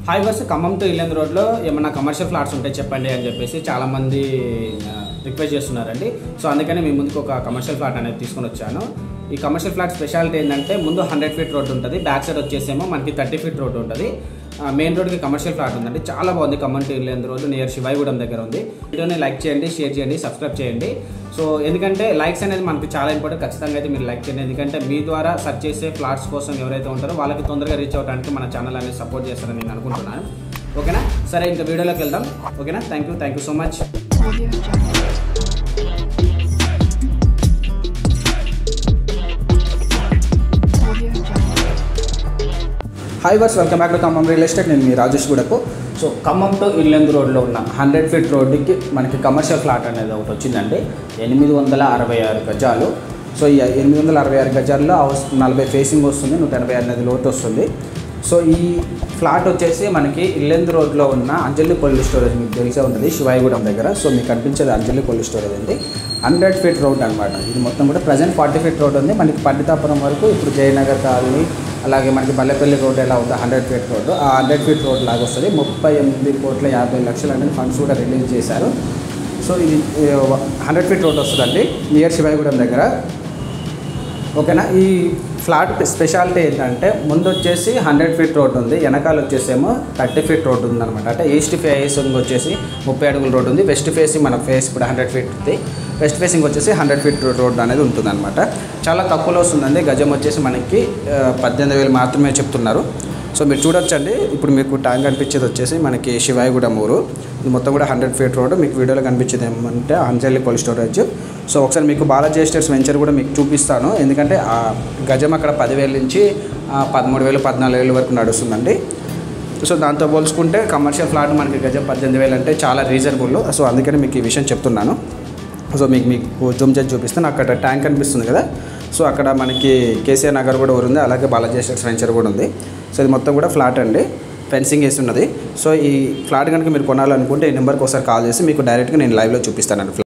Hi viewers Khammam to Yellandu రోడ్లో ఏమన్నా commercial flats ఉంటే చెప్పండి అని చెప్పేసి చాలామంది రిక్వెస్ట్ చేస్తున్నారండి. సో అందుకని మీ ముందుకు ఒక కమర్షియల్ ఫ్లాట్ అనేది తీసుకొని వచ్చాను. ఈ కమర్షియల్ ఫ్లాట్ స్పెషాలిటీ ఏంటంటే ముందు 100 ఫీట్ రోడ్ ఉంటుంది, బ్యాక్ సైడ్ వచ్చేసేమో మనకి 30 ఫీట్ రోడ్ ఉంటుంది. మెయిన్ రోడ్కి కమర్షియల్ ఫ్లాట్ ఉందండి, చాలా బాగుంది. Khammam to Yellandu road near Sivaigudem దగ్గర ఉంది. వీడియోని లైక్ చేయండి, షేర్ చేయండి, సబ్స్క్రైబ్ చేయండి. సో ఎందుకంటే లైక్స్ అనేది మనకి చాలా ఇంపార్టెంట్, ఖచ్చితంగా అయితే మీరు లైక్ చేయండి. ఎందుకంటే మీ ద్వారా సెర్చ్ చేసే ఫ్లాట్స్ కోసం ఎవరైతే ఉంటారో వాళ్ళకి తొందరగా రీచ్ అవ్వడానికి మన ఛానల్ అనేది సపోర్ట్ చేస్తారని నేను అనుకుంటున్నాను. ఓకేనా, సరే ఇంకా వీడియోలోకి వెళ్దాం. ఓకేనా, thank you so much. Hi viewers, welcome back to Khammam real estate. నేను మీ రాజేష్ గూడకు. సో ఖమ్మం టు ఇల్లందు రోడ్లో ఉన్న 100 ఫీట్ రోడ్డుకి మనకి కమర్షియల్ ఫ్లాట్ అనేది ఒకటి వచ్చిందండి. 866 గజాలు. సో ఈ 866 గజాల్లో 40 ఫేసింగ్ వస్తుంది, 186 లోతు వస్తుంది. సో ఈ ఫ్లాట్ వచ్చేసి మనకి ఇల్లందు రోడ్లో ఉన్న అంజలి కోల్డ్ స్టోరేజ్, మీకు తెలిసే ఉంటుంది శివాయిగూడెం దగ్గర. సో మీకు కనిపించేది అంజలి కోల్డ్ స్టోరేజ్ అండి. 100 ఫీట్ రోడ్ అనమాట. ఇది మొత్తం కూడా ప్రజెంట్ 40 ఫీట్ రోడ్ ఉంది. మనకి పండితాపురం వరకు ఇప్పుడు జయనగర్ కాలనీ, అలాగే మనకి బల్లెపల్లి రోడ్ ఎలా ఉంది 100 ఫీట్ రోడ్డు, ఆ 100 ఫీట్ రోడ్ లాగా వస్తుంది. 38,50,00,000 అనేది ఫండ్స్ కూడా రిలీజ్ చేశారు. సో ఇది 100 ఫీట్ రోడ్ వస్తుందండి నియర్ శివాయిగూడెం దగ్గర. ఓకేనా, ఈ ఫ్లాట్ స్పెషాలిటీ ఏంటంటే ముందు వచ్చేసి 100 ఫీట్ రోడ్ ఉంది, వెనకాల వచ్చేసేమో 30 ఫీట్ రోడ్ ఉందన్నమాట. అంటే ఈస్ట్ ఫేసింగ్ వచ్చేసి 30 అడుగుల రోడ్ ఉంది, వెస్ట్ ఫేసింగ్ మన ఫేస్ ఇప్పుడు 100 ఫీట్ ఉంది, వెస్ట్ ఫేసింగ్ వచ్చేసి 100 ఫీట్ రోడ్ అనేది ఉంటుందన్నమాట. చాలా తక్కువలో వస్తుందండి. గజం వచ్చేసి మనకి 18,000 మాత్రమే చెప్తున్నారు. సో మీరు చూడొచ్చండి, ఇప్పుడు మీకు ట్యాంక్ కనిపించేది వచ్చేసి మనకి శివాయిగూడెం ఊరు. ఇది మొత్తం కూడా 100 ఫీట్ రోడ్. మీకు వీడియోలో కనిపించేది ఏమంటే అంజలి కోల్డ్ స్టోరేజ్. సో ఒకసారి మీకు బాలాజీ ఎస్టేట్స్ వెంచర్ కూడా మీకు చూపిస్తాను, ఎందుకంటే ఆ గజం అక్కడ 10,000 నుంచి 13,000, 14,000 వరకు నడుస్తుందండి. సో దాంతో పోల్చుకుంటే కమర్షియల్ ఫ్లాట్ మనకి గజం 18,000 అంటే చాలా రీజనబుల్. సో అందుకని మీకు ఈ విషయం చెప్తున్నాను. సో మీకు జూమ్ చేసి చూపిస్తాను. అక్కడ ట్యాంక్ కనిపిస్తుంది కదా, సో అక్కడ మనకి కేసీఆర్ నగర్ కూడా ఉంది, అలాగే బాలాజీ ఎస్టేట్స్ వెంచర్ కూడా ఉంది. సో ఇది మొత్తం కూడా ఫ్లాట్ అండి, ఫెన్సింగ్ వేసి ఉన్నది. సో ఈ ఫ్లాట్ కనుక మీరు కొనాలనుకుంటే ఈ నెంబర్కి ఒకసారి కాల్ చేసి మీకు డైరెక్ట్గా నేను లైవ్లో చూపిస్తానండి.